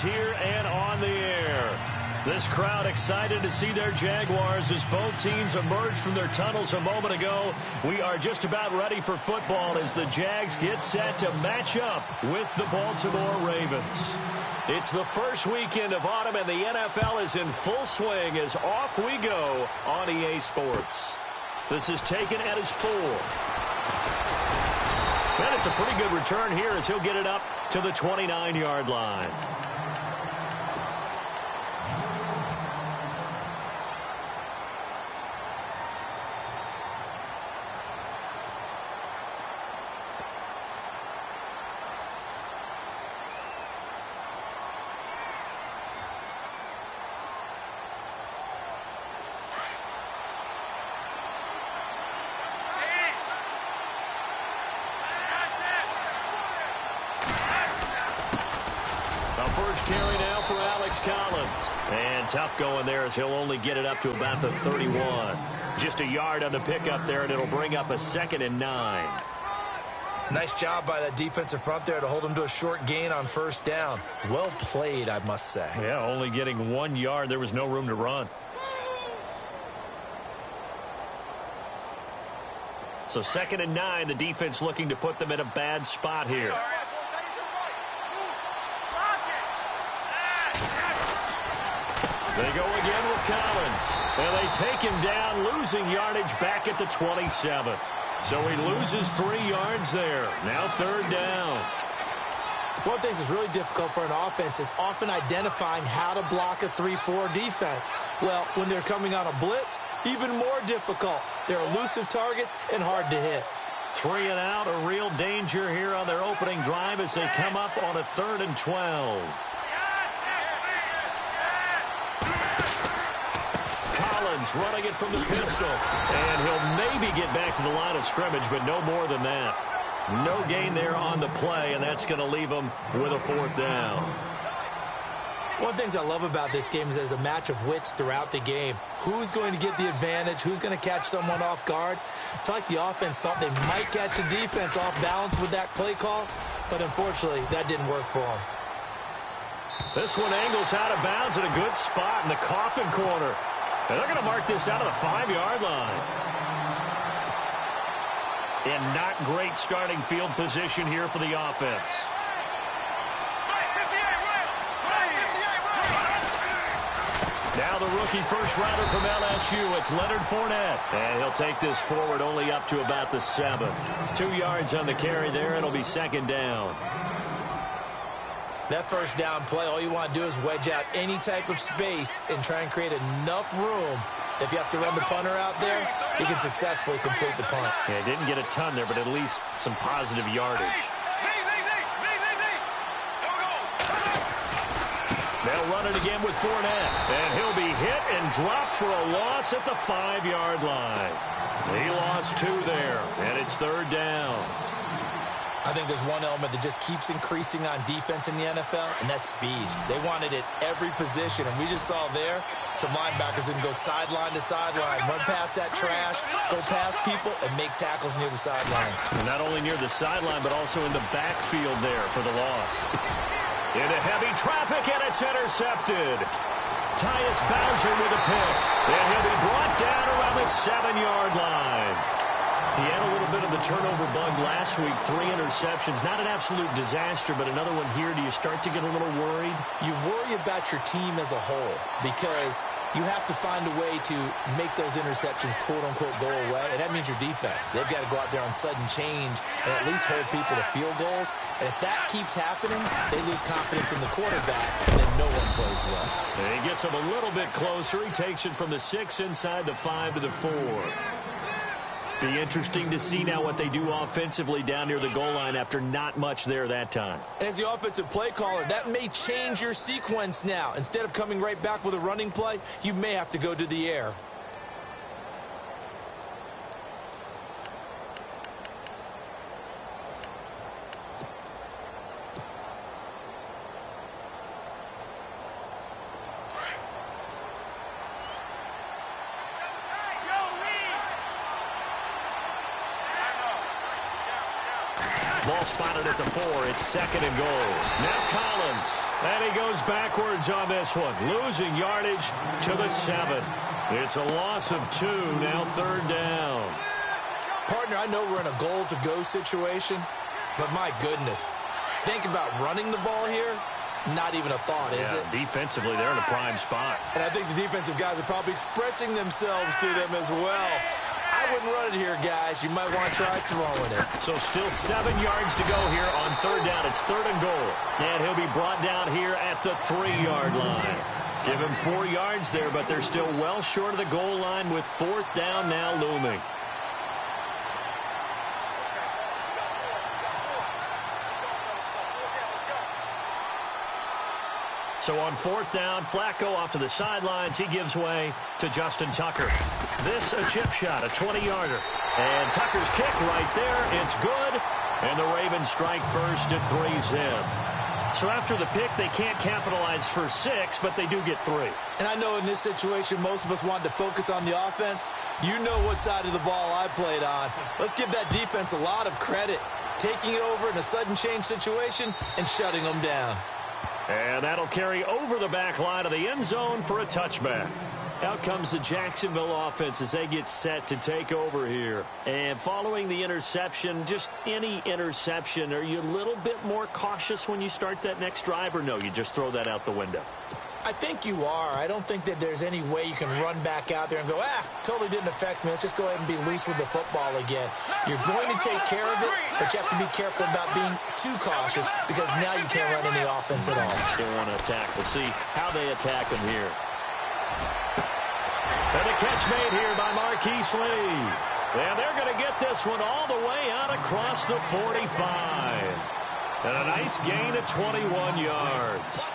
here and on the air. This crowd excited to see their Jaguars as both teams emerged from their tunnels a moment ago. We are just about ready for football as the Jags get set to match up with the Baltimore Ravens. It's the first weekend of autumn, and the NFL is in full swing as off we go on EA Sports. This is taken at his 4. And it's a pretty good return here as he'll get it up to the 29-yard line. First carry now for Alex Collins. And tough going there as he'll only get it up to about the 31. Just a yard on the pickup there, and it'll bring up a 2nd and 9. Nice job by that defensive front there to hold him to a short gain on first down. Well played, I must say. Yeah, only getting 1 yard. There was no room to run. So 2nd and 9, the defense looking to put them in a bad spot here. They go again with Collins. And they take him down, losing yardage back at the 27. So he loses 3 yards there. Now 3rd down. One of the things that's really difficult for an offense is often identifying how to block a 3-4 defense. Well, when they're coming on a blitz, even more difficult. They're elusive targets and hard to hit. 3 and out, a real danger here on their opening drive as they come up on a 3rd and 12. Collins running it from the pistol. And he'll maybe get back to the line of scrimmage, but no more than that. No gain there on the play, and that's going to leave them with a 4th down. One of the things I love about this game is there's a match of wits throughout the game. Who's going to get the advantage? Who's going to catch someone off guard? I feel like the offense thought they might catch the defense off balance with that play call, but unfortunately, that didn't work for them. This one angles out of bounds at a good spot in the coffin corner. And they're going to mark this out of the 5-yard line. And not great starting field position here for the offense. Now the rookie first rounder from LSU, it's Leonard Fournette. And he'll take this forward only up to about the 7. 2 yards on the carry there. It'll be 2nd down. That first down play, all you want to do is wedge out any type of space and try and create enough room. If you have to run the punter out there, he can successfully complete the punt. Yeah, didn't get a ton there, but at least some positive yardage. They'll run it again with Fournette. And he'll be hit and dropped for a loss at the 5-yard line. He lost 2 there, and it's 3rd down. I think there's one element that just keeps increasing on defense in the NFL, and that's speed. They want it at every position, and we just saw there some linebackers that can go sideline to sideline, run past that trash, go past people, and make tackles near the sidelines. And not only near the sideline, but also in the backfield there for the loss. Into heavy traffic, and it's intercepted. Tyus Bowser with a pick, and he'll be brought down around the 7-yard line. He had a little bit of the turnover bug last week, 3 interceptions. Not an absolute disaster, but another one here. Do you start to get a little worried? You worry about your team as a whole because you have to find a way to make those interceptions, quote-unquote, go away, and that means your defense. They've got to go out there on sudden change and at least hold people to field goals. And if that keeps happening, they lose confidence in the quarterback, and then no one plays well. And he gets him a little bit closer. He takes it from the 6 inside the 5 to the 4. Be interesting to see now what they do offensively down near the goal line after not much there that time. As the offensive play caller, that may change your sequence now. Instead of coming right back with a running play, you may have to go to the air. Ball ball spotted at the 4. It's 2nd and goal. Now Collins. And he goes backwards on this one. Losing yardage to the 7. It's a loss of 2. Now 3rd down. Partner, I know we're in a goal-to-go situation, but my goodness. Think about running the ball here. Not even a thought, is it? Defensively, they're in a prime spot. And I think the defensive guys are probably expressing themselves to them as well. I wouldn't run it here, guys. You might want to try throwing it. So still 7 yards to go here on 3rd down. It's 3rd and goal. And he'll be brought down here at the 3-yard line. Give him 4 yards there, but they're still well short of the goal line with 4th down now looming. So on 4th down, Flacco off to the sidelines. He gives way to Justin Tucker. This a chip shot, a 20-yarder. And Tucker's kick right there. It's good. And the Ravens strike first at 3-zip. So after the pick, they can't capitalize for 6, but they do get 3. And I know in this situation, most of us wanted to focus on the offense. You know what side of the ball I played on. Let's give that defense a lot of credit. Taking it over in a sudden change situation and shutting them down. And that'll carry over the back line of the end zone for a touchback. Out comes the Jacksonville offense as they get set to take over here. And following the interception, just any interception, are you a little bit more cautious when you start that next drive, or no, you just throw that out the window? I think you are. I don't think that there's any way you can run back out there and go, totally didn't affect me. Let's just go ahead and be loose with the football again. You're going to take care of it, but you have to be careful about being too cautious because now you can't run any offense at all. Still want to attack. We'll see how they attack them here. And the catch made here by Marquise Lee. And they're going to get this one all the way out across the 45. And a nice gain of 21 yards.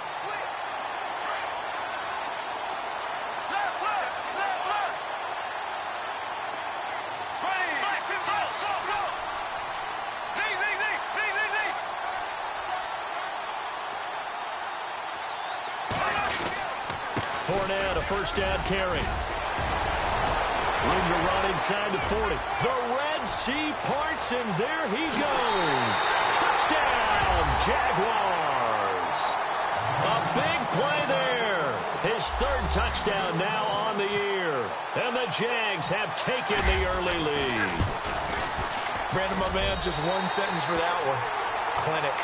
Fournette, a first down carry. Room to run inside the 40. The Red Sea parts, and there he goes. Touchdown, Jaguars. A big play there. His 3rd touchdown now on the year. And the Jags have taken the early lead. Brandon, my man, just one sentence for that one. Clinic.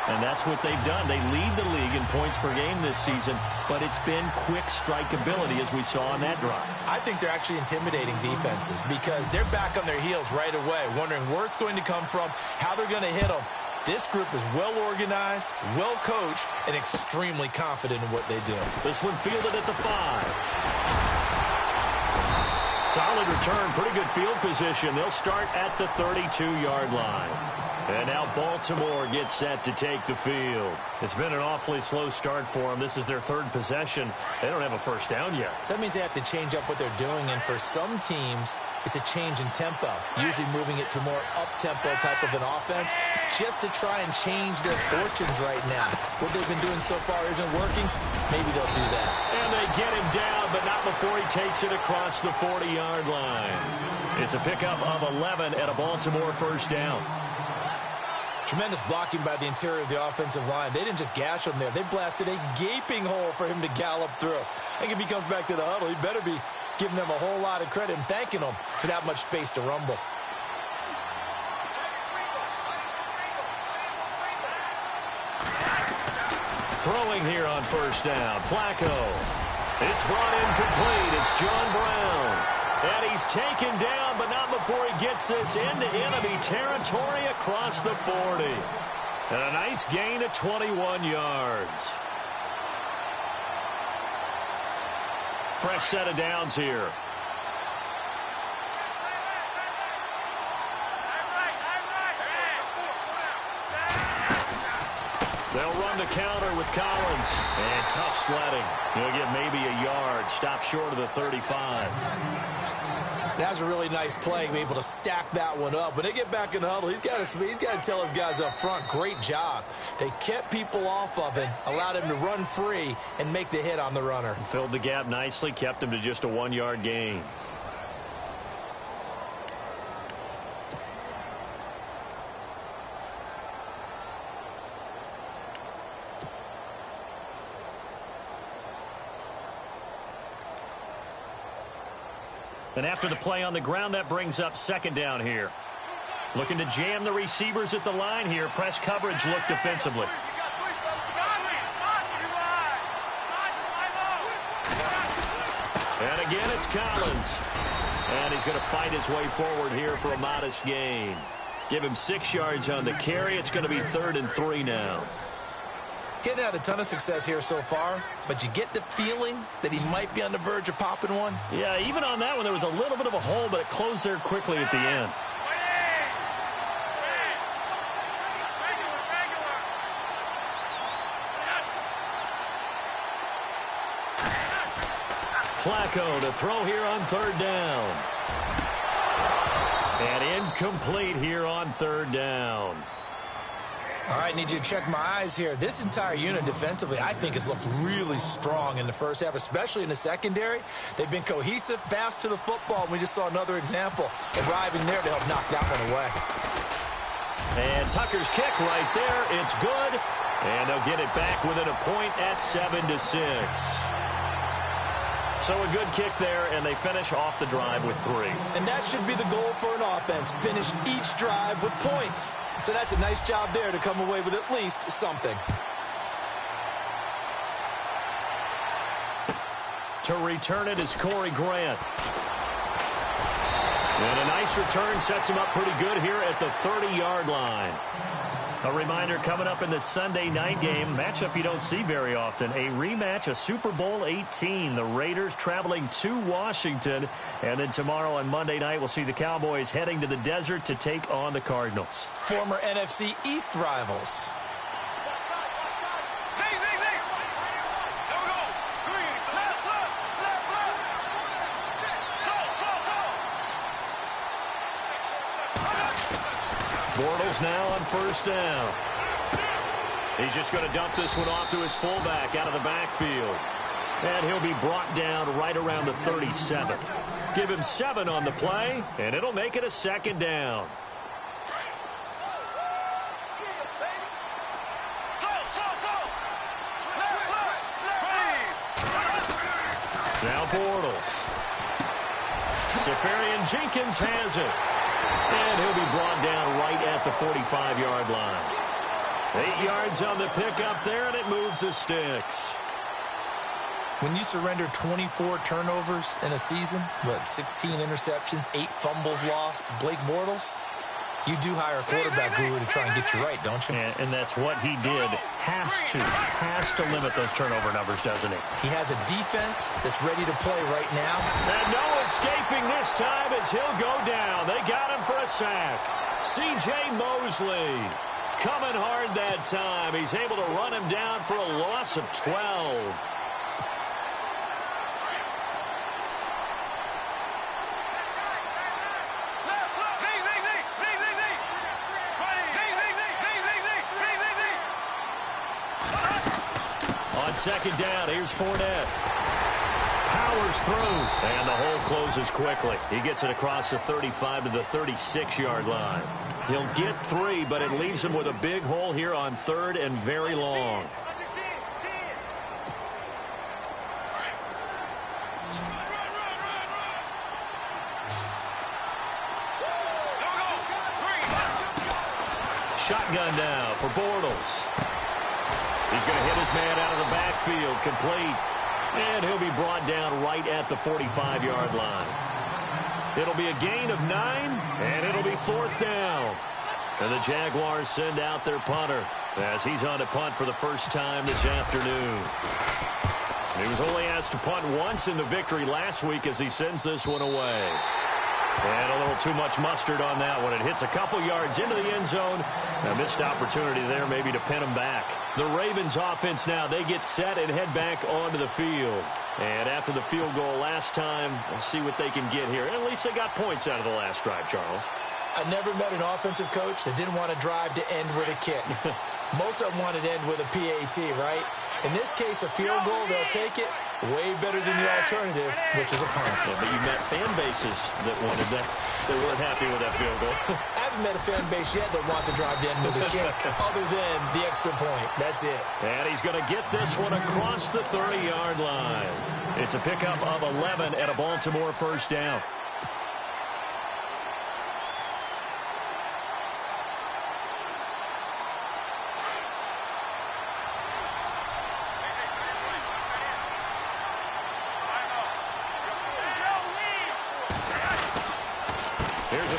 And that's what they've done. They lead the league in points per game this season, but it's been quick strike ability as we saw on that drive. I think they're actually intimidating defenses because they're back on their heels right away, wondering where it's going to come from, how they're going to hit them. This group is well organized, well coached, and extremely confident in what they do. This one fielded at the 5. Solid return, pretty good field position. They'll start at the 32-yard line. And now Baltimore gets set to take the field. It's been an awfully slow start for them. This is their 3rd possession. They don't have a first down yet. So that means they have to change up what they're doing. And for some teams, it's a change in tempo, usually moving it to more up-tempo type of an offense just to try and change their fortunes right now. What they've been doing so far isn't working. Maybe they'll do that. And they get him down, but not before he takes it across the 40-yard line. It's a pickup of 11 and a Baltimore first down. Tremendous blocking by the interior of the offensive line. They didn't just gash him there. They blasted a gaping hole for him to gallop through. I think if he comes back to the huddle, he better be giving them a whole lot of credit and thanking them for that much space to rumble. Throwing here on first down. Flacco. It's brought in complete. It's John Brown. And he's taken down, but not before he gets this into enemy territory across the 40. And a nice gain of 21 yards. Fresh set of downs here. They'll run the counter with Collins. And tough sledding. He'll get maybe a yard. Stop short of the 35. That was a really nice play, be able to stack that one up. When they get back in the huddle, he's got to tell his guys up front, great job. They kept people off of him, allowed him to run free and make the hit on the runner. Filled the gap nicely, kept him to just a 1-yard gain. And after the play on the ground, that brings up second down here. Looking to jam the receivers at the line here. Press coverage look defensively. And again, it's Collins. And he's going to fight his way forward here for a modest gain. Give him 6 yards on the carry. It's going to be 3rd and 3 now. Getting out a ton of success here so far, but you get the feeling that he might be on the verge of popping one. Yeah, even on that one, there was a little bit of a hole, but it closed there quickly at the end. Flacco to throw here on 3rd down. And incomplete here on 3rd down. All right, need you to check my eyes here. This entire unit defensively, I think, has looked really strong in the first half, especially in the secondary. They've been cohesive, fast to the football. We just saw another example arriving there to help knock that one away. And Tucker's kick right there. It's good. And they'll get it back within a point at 7-6. So a good kick there, and they finish off the drive with 3. And that should be the goal for an offense, finish each drive with points. So that's a nice job there to come away with at least something. To return it is Corey Grant. And a nice return sets him up pretty good here at the 30-yard line. A reminder coming up in the Sunday night game, matchup you don't see very often, a rematch of Super Bowl 18. The Raiders traveling to Washington. And then tomorrow on Monday night, we'll see the Cowboys heading to the desert to take on the Cardinals. Former NFC East rivals. Bortles now on 1st down. He's just going to dump this one off to his fullback out of the backfield. And he'll be brought down right around the 37. Give him 7 on the play, and it'll make it a 2nd down. Now Bortles. Safarian Jenkins has it. And he'll be brought down right at the 45-yard line. 8 yards on the pickup there, and it moves the sticks. When you surrender 24 turnovers in a season, 16 interceptions, 8 fumbles lost, Blake Bortles, you do hire a quarterback guru to try and get you right, don't you? And that's what he did. Has to limit those turnover numbers, doesn't he? He has a defense that's ready to play right now. And no escaping this time as he'll go down. They got him for a sack. C.J. Mosley coming hard that time. He's able to run him down for a loss of 12. Second down, here's Fournette. Powers through, and the hole closes quickly. He gets it across the 35 to the 36-yard line. He'll get 3, but it leaves him with a big hole here on 3rd and very long. Shotgun now for Bortles. He's going to hit his man out of the backfield, complete. And he'll be brought down right at the 45-yard line. It'll be a gain of 9, and it'll be 4th down. And the Jaguars send out their punter as he's on to punt for the first time this afternoon. He was only asked to punt once in the victory last week as he sends this one away. And a little too much mustard on that one. It hits a couple yards into the end zone. A missed opportunity there maybe to pin him back. The Ravens offense now, they get set and head back onto the field. And after the field goal last time, we'll see what they can get here. And at least they got points out of the last drive, Charles. I never met an offensive coach that didn't want to drive to end with a kick. Most of them wanted to end with a PAT, right? In this case, a field goal, they'll take it. Way better than the alternative, which is a punt. Yeah, but you met fan bases that wanted that. They weren't happy with that field goal. I haven't met a fan base yet that wants to drive to end with a kick other than the extra point. That's it. And he's going to get this one across the 30-yard line. It's a pickup of 11 and a Baltimore first down.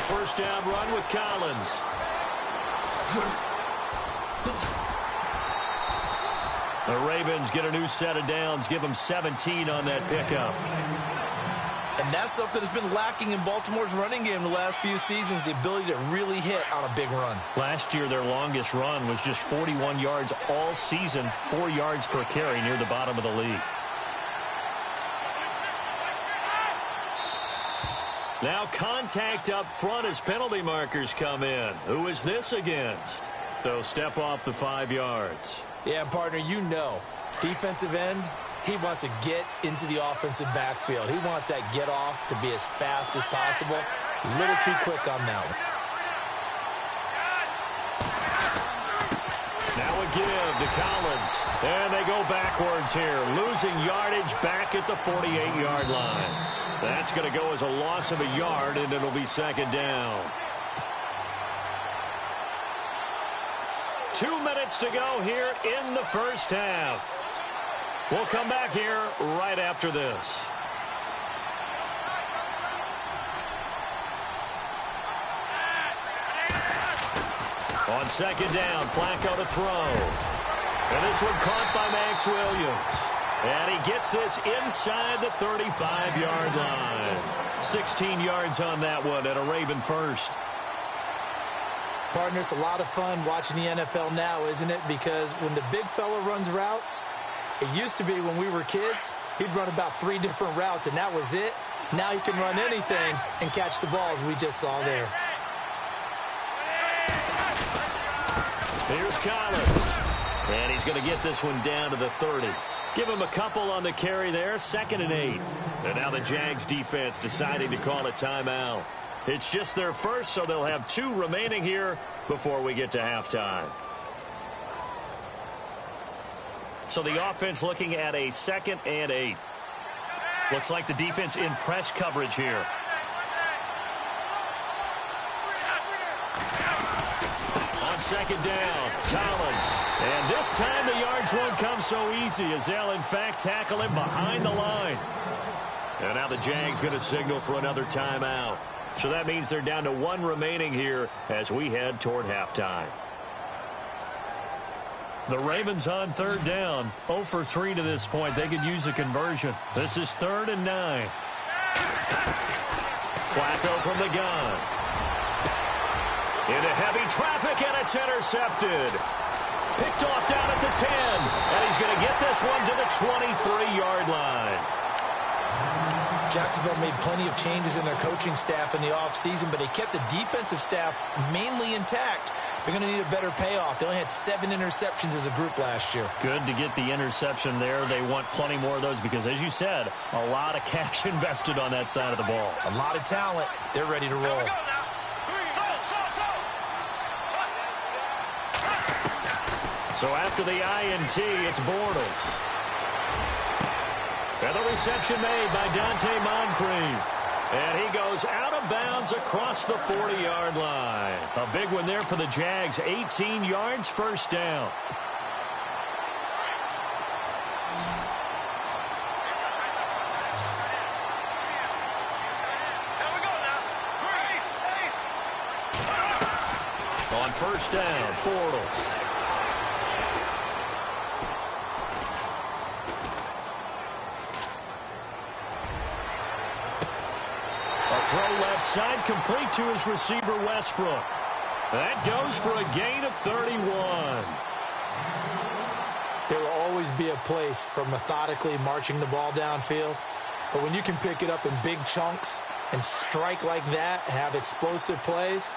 first down run with Collins. The Ravens get a new set of downs, give them 17 on that pickup. And that's something that's been lacking in Baltimore's running game the last few seasons, the ability to really hit on a big run. Last year, their longest run was just 41 yards all season, 4 yards per carry near the bottom of the league. Now contact up front as penalty markers come in. Who is this against? They'll step off the 5 yards. Yeah, partner, you know, defensive end, he wants to get into the offensive backfield. He wants that get off to be as fast as possible. A little too quick on that one. Now a give to Collins. And they go backwards here, losing yardage back at the 48-yard line. That's going to go as a loss of a yard, and it'll be second down. 2 minutes to go here in the first half. We'll come back here right after this. On second down, Flacco to throw. And this one caught by Max Williams. And he gets this inside the 35-yard line. 16 yards on that one and a Raven first. Partner, it's a lot of fun watching the NFL now, isn't it? Because when the big fella runs routes, it used to be when we were kids, he'd run about 3 different routes, and that was it. Now he can run anything and catch the balls we just saw there. Here's Collins. And he's going to get this one down to the 30. Give him a couple on the carry there, 2nd and 8. And now the Jags defense deciding to call a timeout. It's just their first, so they'll have 2 remaining here before we get to halftime. So the offense looking at a 2nd and 8. Looks like the defense in press coverage here. On second down, Collins. And this time the yards won't come so easy as they'll in fact tackle him behind the line. And now the Jags going to signal for another timeout. So that means they're down to 1 remaining here as we head toward halftime. The Ravens on third down. 0 for 3 to this point. They could use a conversion. This is 3rd and 9. Flacco from the gun. Into heavy traffic, and it's intercepted. Picked off down at the 10. And he's going to get this one to the 23-yard line. Jacksonville made plenty of changes in their coaching staff in the offseason, but they kept the defensive staff mainly intact. They're going to need a better payoff. They only had 7 interceptions as a group last year. Good to get the interception there. They want plenty more of those because, as you said, a lot of cash invested on that side of the ball. A lot of talent. They're ready to roll. So after the INT, it's Bortles. And the reception made by Dante Moncrief. And he goes out of bounds across the 40-yard line. A big one there for the Jags. 18 yards, first down. On first down, Bortles. Throw left side, complete to his receiver, Westbrook. That goes for a gain of 31. There will always be a place for methodically marching the ball downfield. But when you can pick it up in big chunks and strike like that, have explosive plays,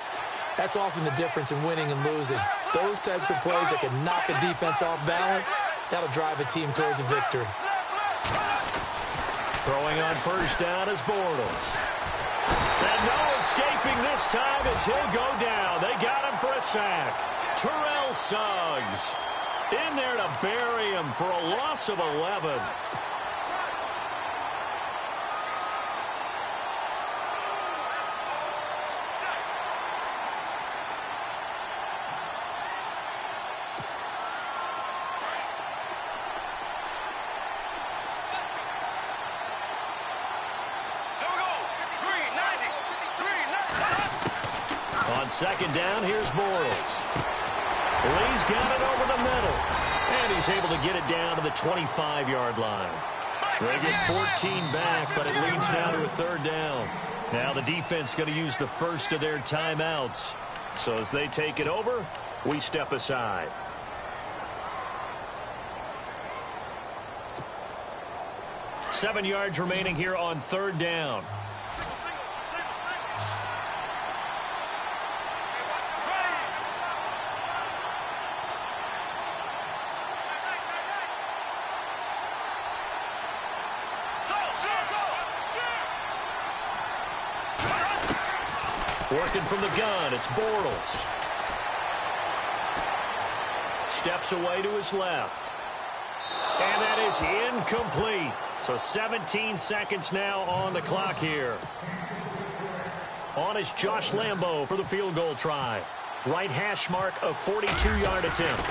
that's often the difference in winning and losing. Those types of plays that can knock a defense off balance, that'll drive a team towards a victory. Throwing on first down is Bortles. And no escaping this time as he'll go down. They got him for a sack. Terrell Suggs in there to bury him for a loss of 11. On second down, here's Bortles. Lee's got it over the middle. And he's able to get it down to the 25-yard line. They get 14 back, but it leads now to a third down. Now the defense going to use the first of their timeouts. So as they take it over, we step aside. Seven yards remaining here on third down. Working from the gun, it's Bortles. Steps away to his left. And that is incomplete. So 17 seconds now on the clock here. On is Josh Lambo for the field goal try. Right hash mark, a 42-yard attempt.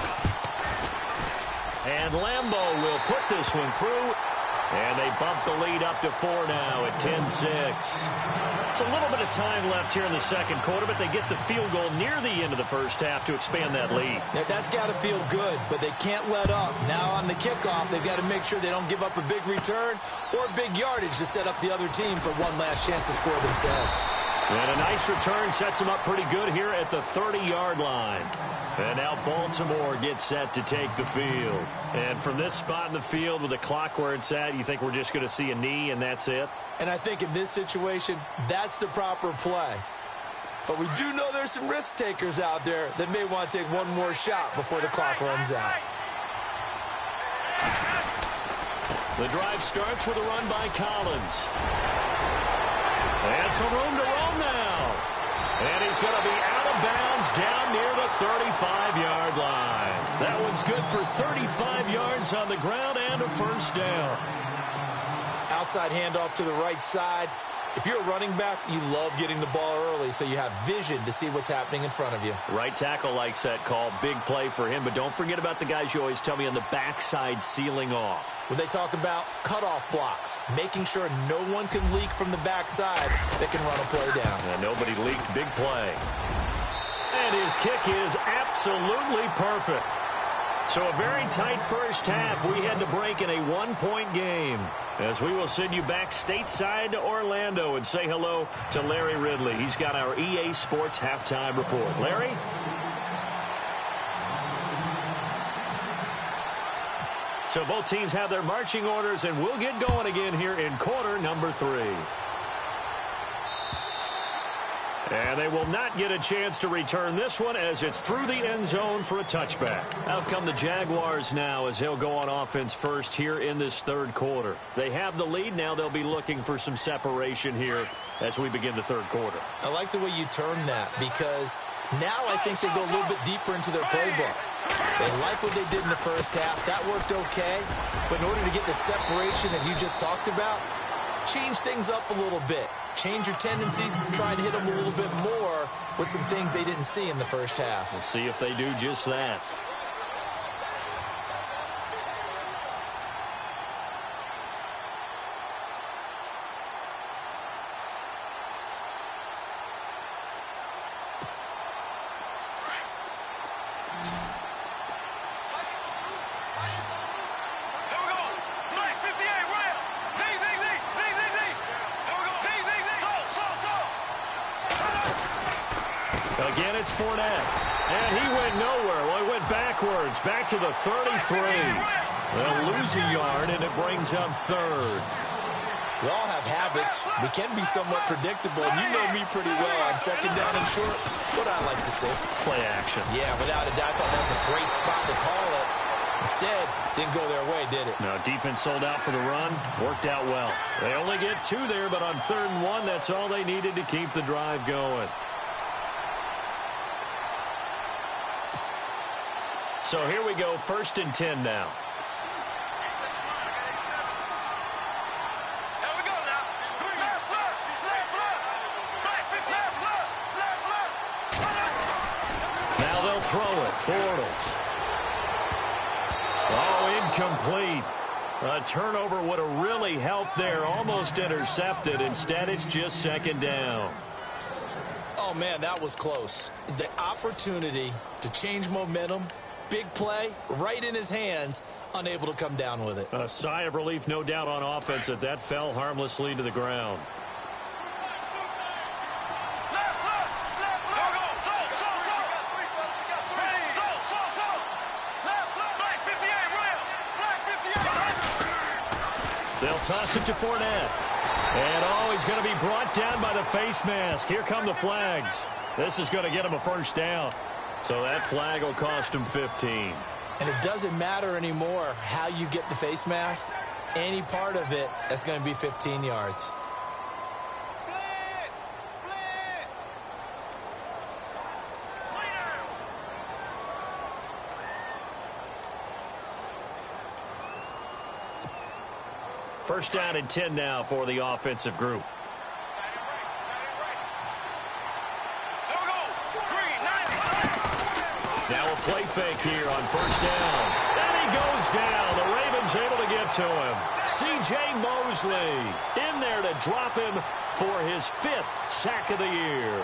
And Lambo will put this one through. And they bump the lead up to 4 now at 10-6. It's a little bit of time left here in the second quarter, but they get the field goal near the end of the first half to expand that lead. Now, that's got to feel good, but they can't let up. Now on the kickoff, they've got to make sure they don't give up a big return or big yardage to set up the other team for one last chance to score themselves. And a nice return sets them up pretty good here at the 30-yard line. And now Baltimore gets set to take the field. And from this spot in the field with the clock where it's at, you think we're just going to see a knee and that's it? And I think in this situation, that's the proper play. But we do know there's some risk takers out there that may want to take one more shot before the clock runs out. The drive starts with a run by Collins. And some room to roam now. And he's going to be out of bounds down near the 35-yard line. That one's good for 35 yards on the ground and a first down. Outside handoff to the right side. If you're a running back, you love getting the ball early so you have vision to see what's happening in front of you. Right tackle likes that call. Big play for him. But don't forget about the guys you always tell me on the backside sealing off. When they talk about cutoff blocks, making sure no one can leak from the backside that can run a play down. And nobody leaked. Big play. And his kick is absolutely perfect. So a very tight first half. We had to break in a one-point game. As we will send you back stateside to Orlando and say hello to Larry Ridley. He's got our EA Sports halftime report. Larry? So both teams have their marching orders, and we'll get going again here in quarter number 3. And they will not get a chance to return this one as it's through the end zone for a touchback. Out come the Jaguars now as they'll go on offense first here in this third quarter. They have the lead. Now they'll be looking for some separation here as we begin the third quarter. I like the way you term that because now I think they go a little bit deeper into their playbook. They like what they did in the first half. That worked okay. But in order to get the separation that you just talked about, change things up a little bit. Change your tendencies, try and hit them a little bit more with some things they didn't see in the first half. We'll see if they do just that. Again, it's Fournette. And he went nowhere. Well, he went backwards. Back to the 33. They'll lose a yard, and it brings up third. We all have habits. We can be somewhat predictable. And you know me pretty well on second down and short. What I like to say. Play action. Yeah, without a doubt. I thought that was a great spot to call it. Instead, didn't go their way, did it? No, defense sold out for the run. Worked out well. They only get 2 there, but on 3rd and 1, that's all they needed to keep the drive going. So here we go, 1st and 10 now. Now they'll throw it. Bortles. Oh, incomplete. A turnover would have really helped there. Almost intercepted. Instead, it's just 2nd down. Oh, Oh, man, that was close. The opportunity to change momentum, big play, right in his hands, unable to come down with it. A sigh of relief, no doubt, on offense that fell harmlessly to the ground. They'll toss it to Fournette. And, oh, he's going to be brought down by the face mask. Here come the flags. This is going to get him a first down. So that flag will cost him 15. And it doesn't matter anymore how you get the face mask. Any part of it, that's going to be 15 yards. First down and 10 now for the offensive group. Now a play fake here on first down. And he goes down. The Ravens able to get to him. C.J. Mosley in there to drop him for his 5th sack of the year.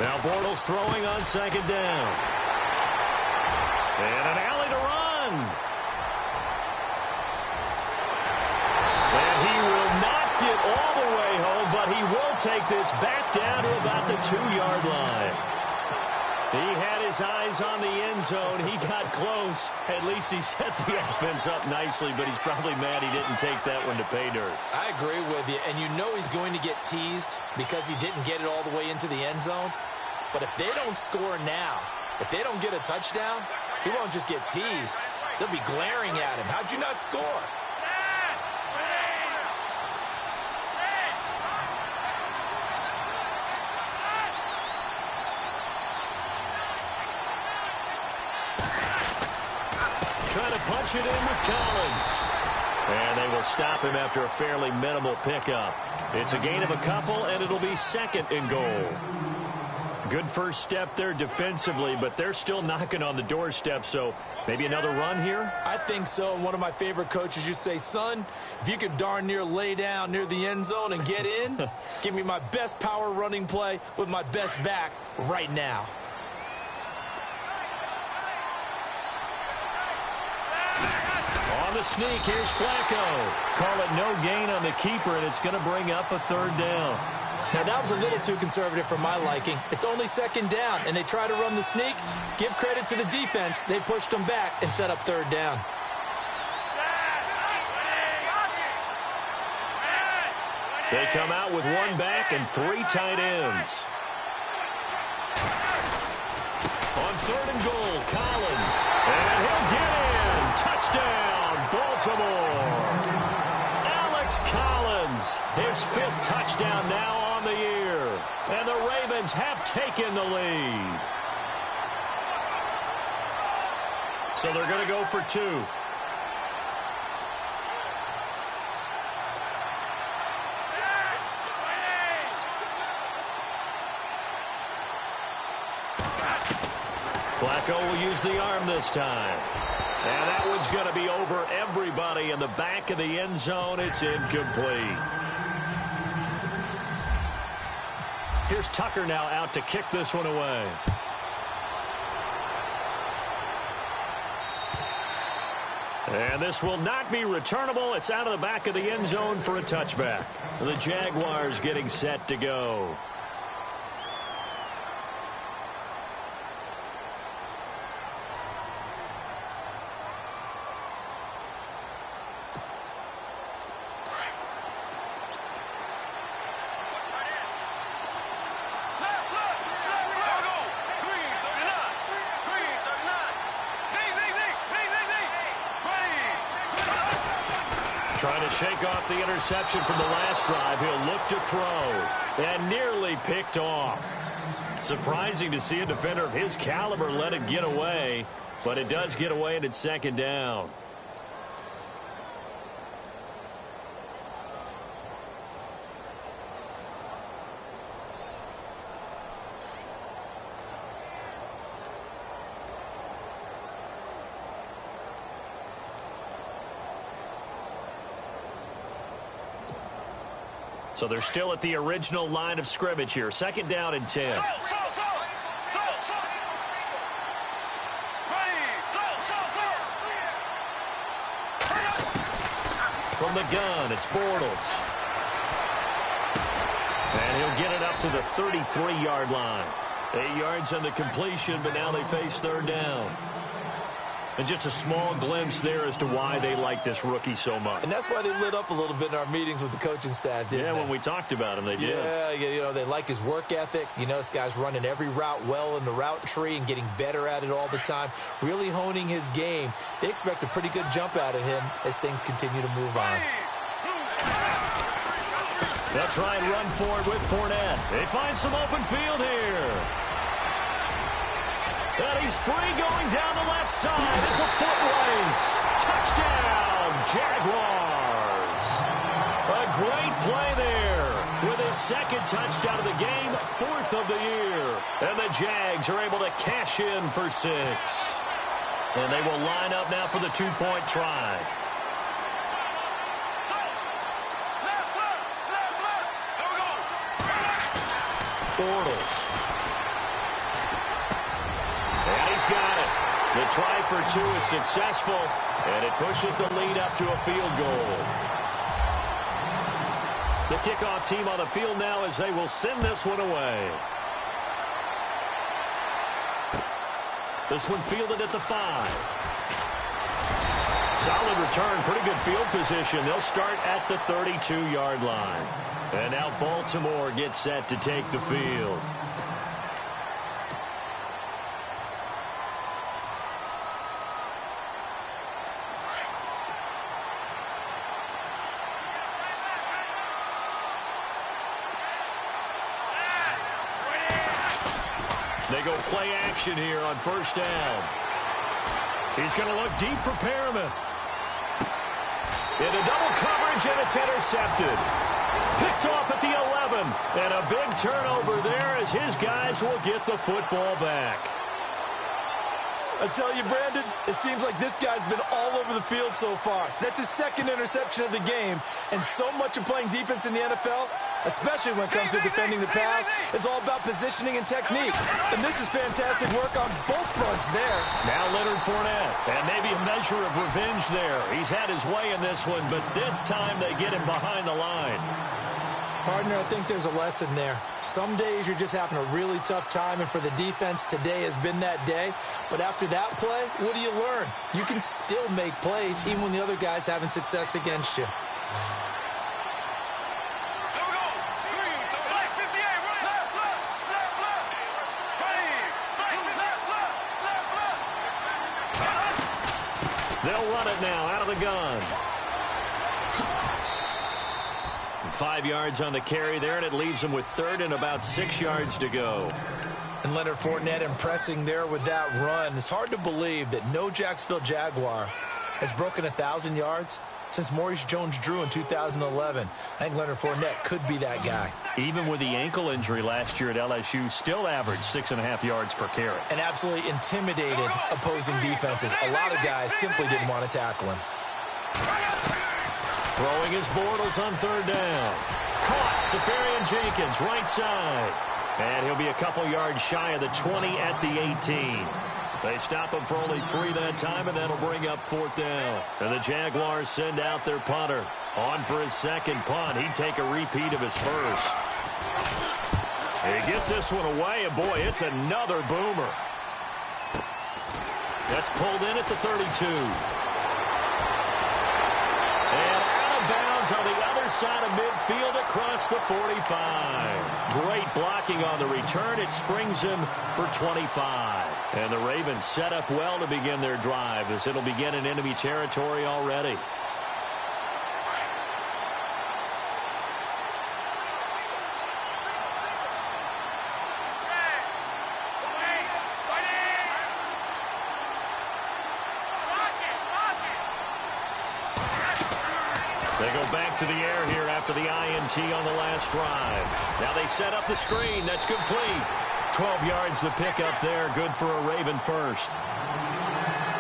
Now Bortles throwing on second down. And an alley to run. And he will not get all the way home, but he will take this back down to about the 2-yard line. He had his eyes on the end zone. He got close. At least he set the offense up nicely, but he's probably mad he didn't take that one to pay dirt. I agree with you, and you know he's going to get teased because he didn't get it all the way into the end zone. But if they don't score now, if they don't get a touchdown, he won't just get teased. They'll be glaring at him. How'd you not score? Trying to punch it in with Collins. And they will stop him after a fairly minimal pickup. It's a gain of a couple, and it'll be 2nd and goal. Good first step there defensively, but they're still knocking on the doorstep, so maybe another run here? I think so. And one of my favorite coaches used to say, son, if you can darn near lay down near the end zone and get in, give me my best power running play with my best back right now. On the sneak, here's Flacco. Call it no gain on the keeper, and it's going to bring up a 3rd down. Now, that was a little too conservative for my liking. It's only 2nd down, and they try to run the sneak. Give credit to the defense. They pushed them back and set up 3rd down. They come out with 1 back and 3 tight ends. On 3rd and goal, Collins. And he'll get in. Touchdown, Baltimore. Alex Collins, his 5th touchdown now on the year. And the Ravens have taken the lead. So they're going to go for 2. Flacco will use the arm this time. And that one's going to be over everybody in the back of the end zone. It's incomplete. Here's Tucker now out to kick this one away. And this will not be returnable. It's out of the back of the end zone for a touchback. The Jaguars getting set to go. Trying to shake off the interception from the last drive. He'll look to throw. And nearly picked off. Surprising to see a defender of his caliber let it get away, but it does get away and it's second down. So they're still at the original line of scrimmage here. Second down and 10. From the gun, it's Bortles. And he'll get it up to the 33-yard line. 8 yards on the completion, but now they face third down. And just a small glimpse there as to why they like this rookie so much. And that's why they lit up a little bit in our meetings with the coaching staff, didn't they? Yeah, when we talked about him, they did. Yeah, you know, they like his work ethic. You know, this guy's running every route well in the route tree and getting better at it all the time, really honing his game. They expect a pretty good jump out of him as things continue to move on. They'll try and run forward with Fournette. They find some open field here. And he's free going down the left side. It's a foot race. Touchdown, Jaguars. A great play there with his second touchdown of the game, 4th of the year. And the Jags are able to cash in for 6. And they will line up now for the 2-point try. Bortles. And he's got it. The try for 2 is successful, and it pushes the lead up to a field goal. The kickoff team on the field now as they will send this one away. This one fielded at the 5. Solid return, pretty good field position. They'll start at the 32-yard line. And now Baltimore gets set to take the field. They go play action here on first down. He's going to look deep for Perriman. Into double coverage, and it's intercepted. Picked off at the 11. And a big turnover there as his guys will get the football back. I tell you, Brandon, it seems like this guy's been all over the field so far. That's his second interception of the game. And so much of playing defense in the NFL, especially when it comes to defending the pass, is all about positioning and technique. And this is fantastic work on both fronts there. Now Leonard Fournette. And maybe a measure of revenge there. He's had his way in this one, but this time they get him behind the line. Partner, I think there's a lesson there. Some days you're just having a really tough time, and for the defense, today has been that day. But after that play, what do you learn? You can still make plays even when the other guy's having success against you. They'll run it now out of the gun. 5 yards on the carry there, and it leaves them with third and about 6 yards to go. And Leonard Fournette impressing there with that run. It's hard to believe that no Jacksonville Jaguar has broken 1,000 yards since Maurice Jones-Drew in 2011. I think Leonard Fournette could be that guy. Even with the ankle injury last year at LSU, still averaged 6.5 yards per carry. And absolutely intimidated opposing defenses. A lot of guys simply didn't want to tackle him. Throwing his Bortles on third down. Caught, Safarian Jenkins, right side. And he'll be a couple yards shy of the 20 at the 18. They stop him for only 3 that time, and that'll bring up 4th down. And the Jaguars send out their punter. On for his second punt. He'd take a repeat of his first. He gets this one away, and boy, it's another boomer. That's pulled in at the 32. And out of bounds on the other side of midfield across the 45. Great blocking on the return. It springs him for 25. And the Ravens set up well to begin their drive as it'll begin in enemy territory already. back to the air here after the INT on the last drive. Now they set up the screen. That's complete. 12 yards the pickup there. Good for a Raven first.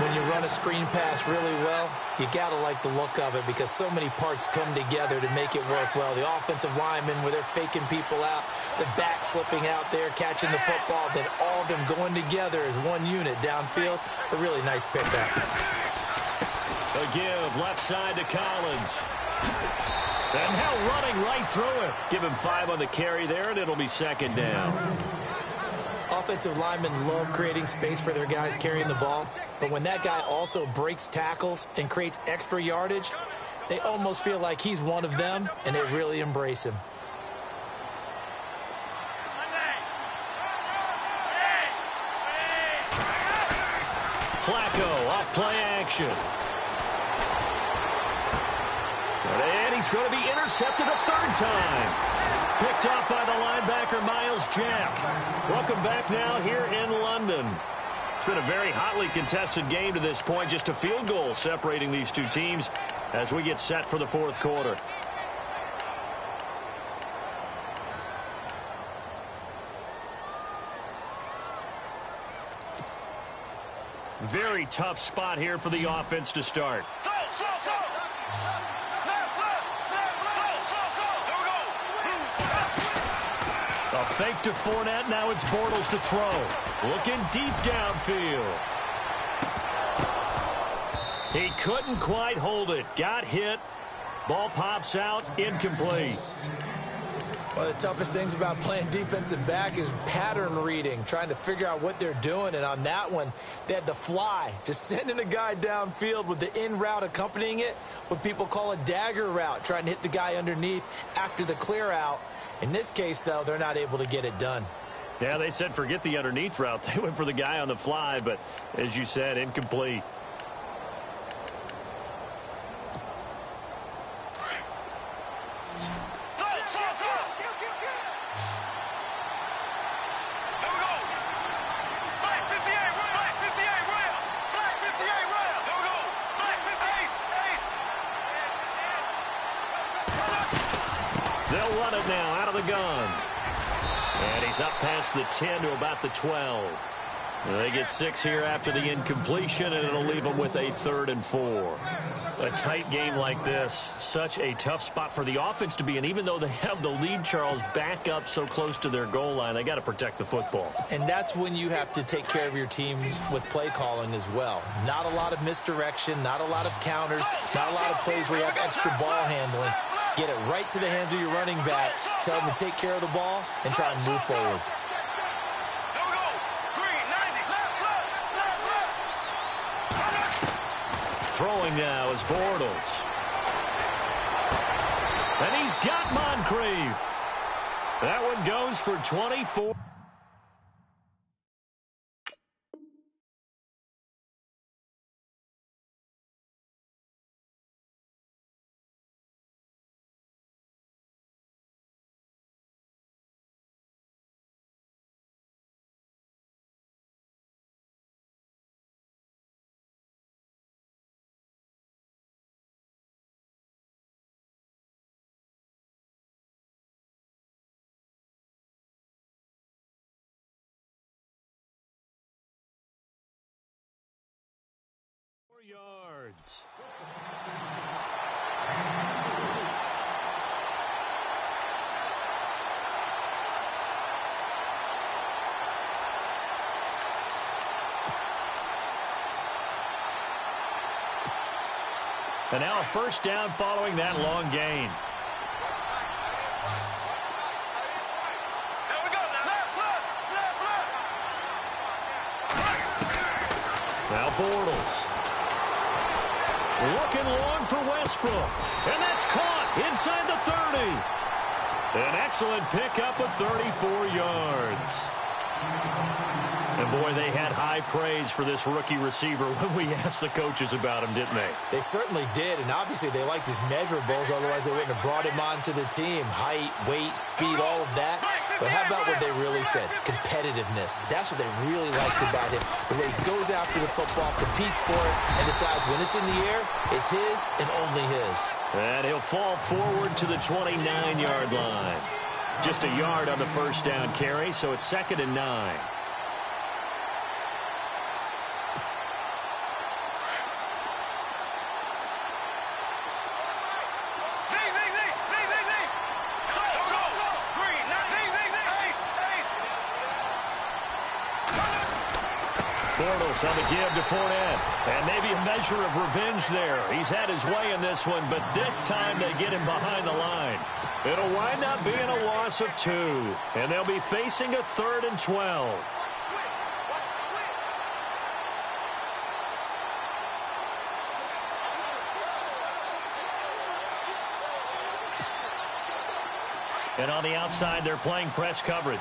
When you run a screen pass really well, you got to like the look of it because so many parts come together to make it work well. The offensive linemen, where they're faking people out, the back slipping out there, catching the football, then all of them going together as one unit downfield. A really nice pickup. A give left side to Collins. And now running right through it. Give him 5 on the carry there, and it'll be second down. Offensive linemen love creating space for their guys carrying the ball, but when that guy also breaks tackles and creates extra yardage, they almost feel like he's one of them, and they really embrace him. Flacco off play action. And he's going to be intercepted a third time. Picked off by the linebacker, Miles Jack. Welcome back now here in London. It's been a very hotly contested game to this point. Just a field goal separating these two teams as we get set for the fourth quarter. Very tough spot here for the offense to start. A fake to Fournette. Now it's Bortles to throw. Looking deep downfield. He couldn't quite hold it. Got hit. Ball pops out. Incomplete. One of the toughest things about playing defensive back is pattern reading, trying to figure out what they're doing. And on that one, they had to fly, just sending a guy downfield with the in route accompanying it, what people call a dagger route, trying to hit the guy underneath after the clear out. In this case, though, they're not able to get it done. Yeah, they said forget the underneath route. They went for the guy on the fly, but as you said, incomplete. They'll run it now out of the gun. And he's up past the 10 to about the 12. They get 6 here after the incompletion, and it'll leave them with a 3rd and 4. A tight game like this, such a tough spot for the offense to be in. Even though they have the lead, Charles, back up so close to their goal line, they got to protect the football. And that's when you have to take care of your team with play calling as well. Not a lot of misdirection, not a lot of counters, not a lot of plays where you have extra ball handling. Get it right to the hands of your running back, tell them to take care of the ball, and try and move forward. Throwing now is Bortles. And he's got Moncrief. That one goes for 24. Yards. And now a first down following that long gain. Now Bortles. Looking long for Westbrook. And that's caught inside the 30. An excellent pickup of 34 yards. And, boy, they had high praise for this rookie receiver when we asked the coaches about him, didn't they? They certainly did, and obviously they liked his measurables. Otherwise, they wouldn't have brought him onto the team. Height, weight, speed, all of that. But how about what they really said? Competitiveness. That's what they really liked about him. The way he goes after the football, competes for it, and decides when it's in the air, it's his and only his. And he'll fall forward to the 29-yard line. Just a yard on the first down carry, so it's 2nd and 9. Bortles on the give to Fournette. And maybe a measure of revenge there. He's had his way in this one, but this time they get him behind the line. It'll wind up being a loss of 2. And they'll be facing a 3rd and 12. And on the outside, they're playing press coverage.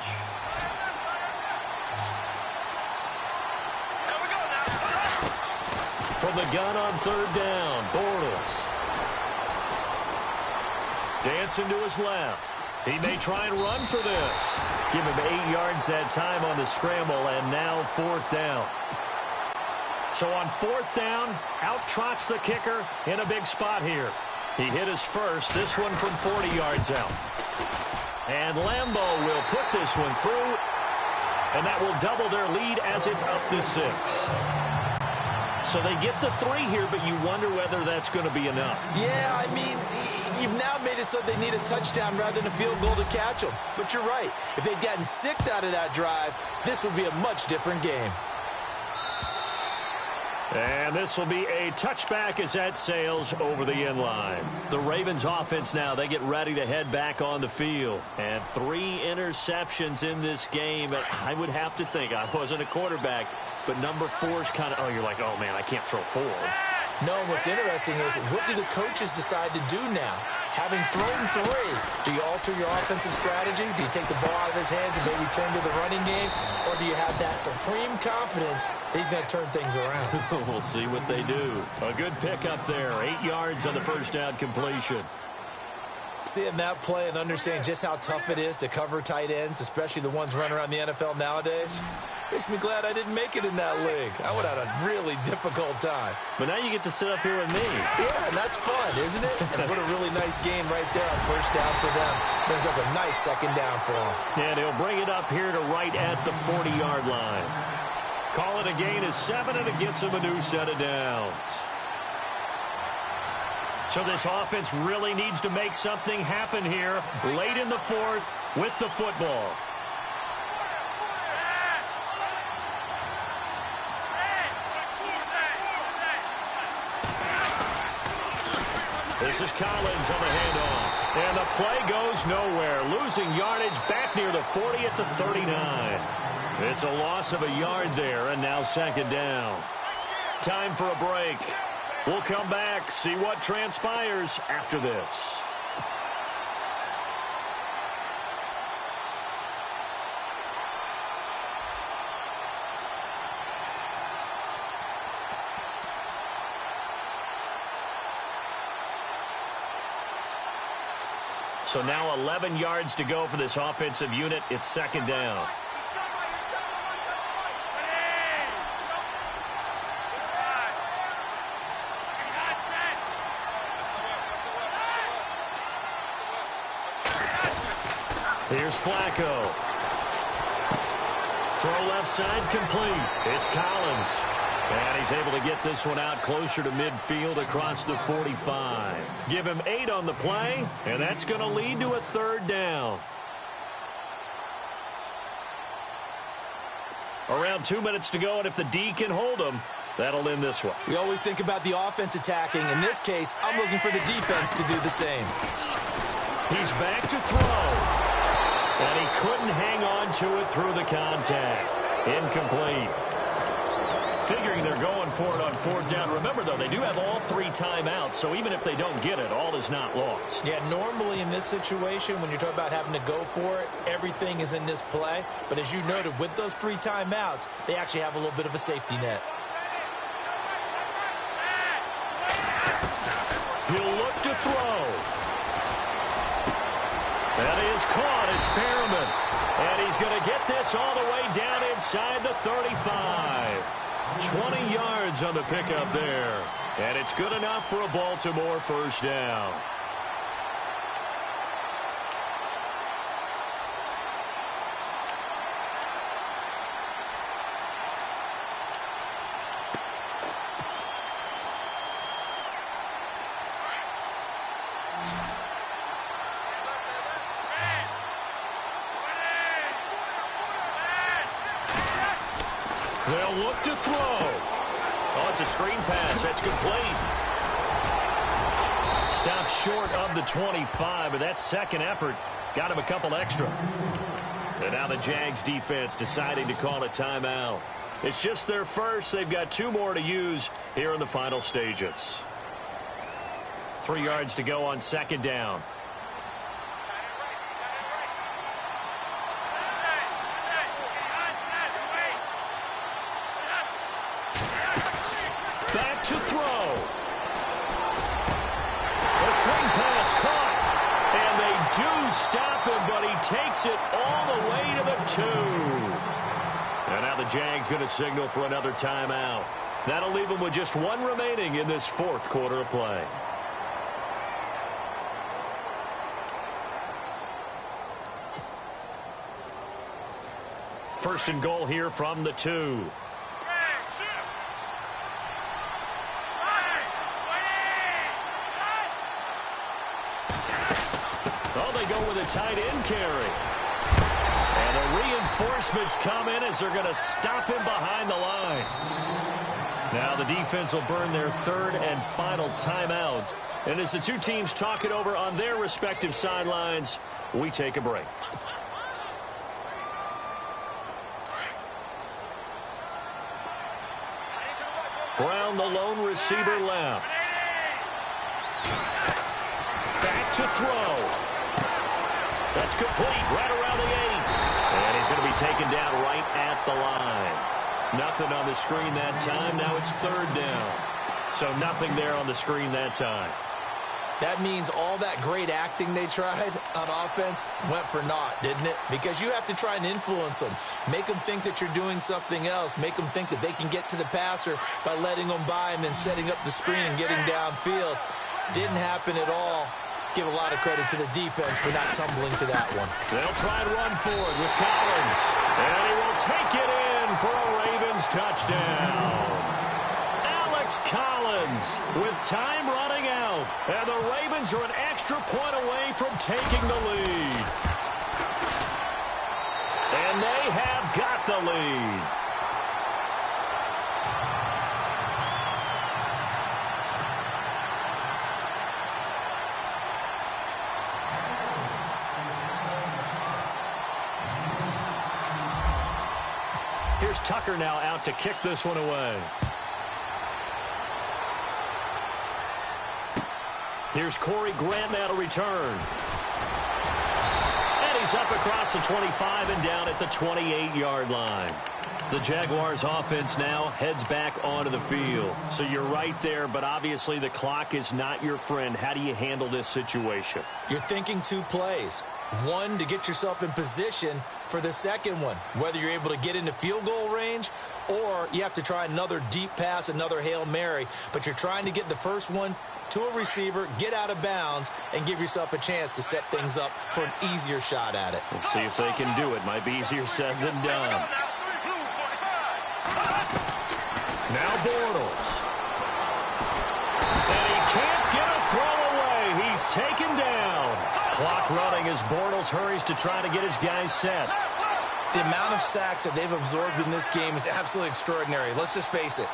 From the gun on 3rd down, Bortles. Dancing to his left. He may try and run for this. Give him 8 yards that time on the scramble, and now 4th down. So on 4th down, out trots the kicker in a big spot here. He hit his first, this one from 40 yards out. And Lambeau will put this one through, and that will double their lead as it's up to 6. So they get the 3 here, but you wonder whether that's going to be enough. Yeah, I mean, you've now made it so they need a touchdown rather than a field goal to catch them. But you're right. If they'd gotten 6 out of that drive, this would be a much different game. And this will be a touchback as that sails over the end line. The Ravens offense now, they get ready to head back on the field. And 3 interceptions in this game. I would have to think, I wasn't a quarterback, but number 4 is kind of, oh, you're like, oh, man, I can't throw 4. No, what's interesting is, what do the coaches decide to do now? Having thrown 3, do you alter your offensive strategy? Do you take the ball out of his hands and maybe turn to the running game? Or do you have that supreme confidence that he's going to turn things around? We'll see what they do. A good pickup there. 8 yards on the first down completion. Seeing that play and understanding just how tough it is to cover tight ends, especially the ones running around the NFL nowadays, makes me glad I didn't make it in that league. I would have had a really difficult time. But now you get to sit up here with me. Yeah, and that's fun, isn't it? And what a really nice game right there on first down for them. Brings up a nice 2nd down for them. And he'll bring it up here to right at the 40-yard line. Call it a gain of 7, and it gets him a new set of downs. So this offense really needs to make something happen here late in the 4th with the football. This is Collins on the handoff. And the play goes nowhere. Losing yardage back near the 40 at the 39. It's a loss of a yard there, and now 2nd down. Time for a break. We'll come back, see what transpires after this. So now 11 yards to go for this offensive unit. It's 2nd down. Here's Flacco. Throw left side complete. It's Collins. And he's able to get this one out closer to midfield across the 45. Give him 8 on the play, and that's going to lead to a 3rd down. Around 2 minutes to go, and if the D can hold them, that'll end this one. We always think about the offense attacking. In this case, I'm looking for the defense to do the same. He's back to throw. And he couldn't hang on to it through the contact. Incomplete. Figuring they're going for it on 4th down. Remember, though, they do have all 3 timeouts, so even if they don't get it, all is not lost. Yeah, normally in this situation, when you're talking about having to go for it, everything is in this play. But as you noted, with those 3 timeouts, they actually have a little bit of a safety net. He'll look to throw. That is caught. It's Perriman. And he's going to get this all the way down inside the 35. 20 yards on the pickup there. And it's good enough for a Baltimore first down. They'll look to throw. Oh, it's a screen pass. That's complete. Stops short of the 25, but that second effort got him a couple extra. And now the Jags defense deciding to call a timeout. It's just their first. They've got 2 more to use here in the final stages. 3 yards to go on second down. Back to throw. A swing pass caught. And they do stop him, but he takes it all the way to the 2. And now the Jags going to signal for another timeout. That'll leave them with just 1 remaining in this 4th quarter of play. First and goal here from the 2. Oh, they go with a tight end carry. And the reinforcements come in as they're going to stop him behind the line. Now the defense will burn their 3rd and final timeout. And as the 2 teams talk it over on their respective sidelines, we take a break. Brown, the lone receiver, left. Back to throw. That's complete, right around the 8. And he's going to be taken down right at the line. Nothing on the screen that time. Now it's 3rd down. So nothing there on the screen that time. That means all that great acting they tried on offense went for naught, didn't it? Because you have to try and influence them. Make them think that you're doing something else. Make them think that they can get to the passer by letting them by him and setting up the screen and getting downfield. Didn't happen at all. Give a lot of credit to the defense for not tumbling to that one. They'll try and run forward with Collins. And he will take it in for a Ravens touchdown. Alex Collins with time running out. And the Ravens are an extra point away from taking the lead. And they have got the lead. Here's Tucker now out to kick this one away. Here's Corey Grant now to return. And he's up across the 25 and down at the 28-yard line. The Jaguars offense now heads back onto the field. So you're right there, but obviously the clock is not your friend. How do you handle this situation? You're thinking 2 plays. One, to get yourself in position for the second one, whether you're able to get into field goal range or you have to try another deep pass, another Hail Mary. But you're trying to get the first one to a receiver, get out of bounds, and give yourself a chance to set things up for an easier shot at it. Let's see if they can do it. Might be easier said than done. Now Bortles. And he can't get a throw away. He's taken down. Clock running as Bortles hurries to try to get his guys set. The amount of sacks that they've absorbed in this game is absolutely extraordinary. Let's just face it.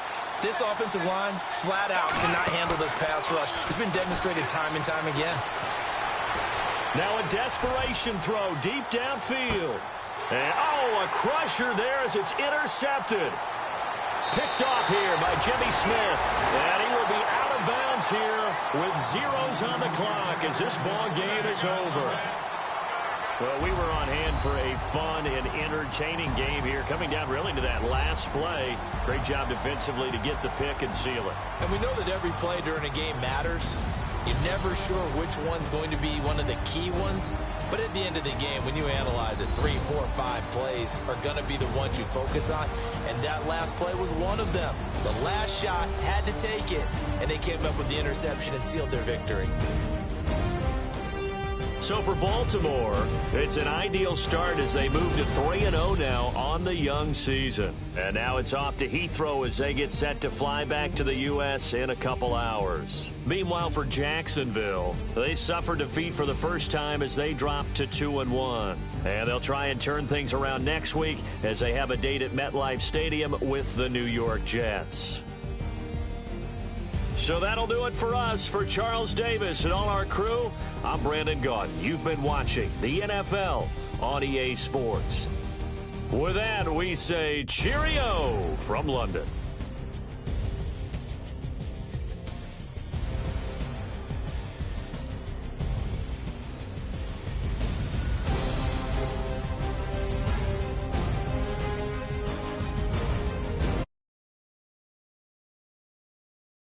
This offensive line, flat out, cannot handle this pass rush. It's been demonstrated time and time again. Now a desperation throw deep downfield. And, oh, a crusher there as it's intercepted. Picked off here by Jimmy Smith. And he will be out of bounds here with zeros on the clock as this ball game is over. Well, we were on hand for a fun and entertaining game here, coming down really to that last play. Great job defensively to get the pick and seal it. And we know that every play during a game matters. You're never sure which one's going to be one of the key ones. But at the end of the game, when you analyze it, 3, 4, 5 plays are going to be the ones you focus on, and that last play was one of them. The last shot had to take it, and they came up with the interception and sealed their victory. So for Baltimore, it's an ideal start as they move to 3-0 now on the young season. And now it's off to Heathrow as they get set to fly back to the U.S. in a couple hours. Meanwhile, for Jacksonville, they suffered defeat for the first time as they dropped to 2-1. And they'll try and turn things around next week as they have a date at MetLife Stadium with the New York Jets. So that'll do it for us. For Charles Davis and all our crew, I'm Brandon Gaudin. You've been watching the NFL on EA Sports. With that, we say cheerio from London.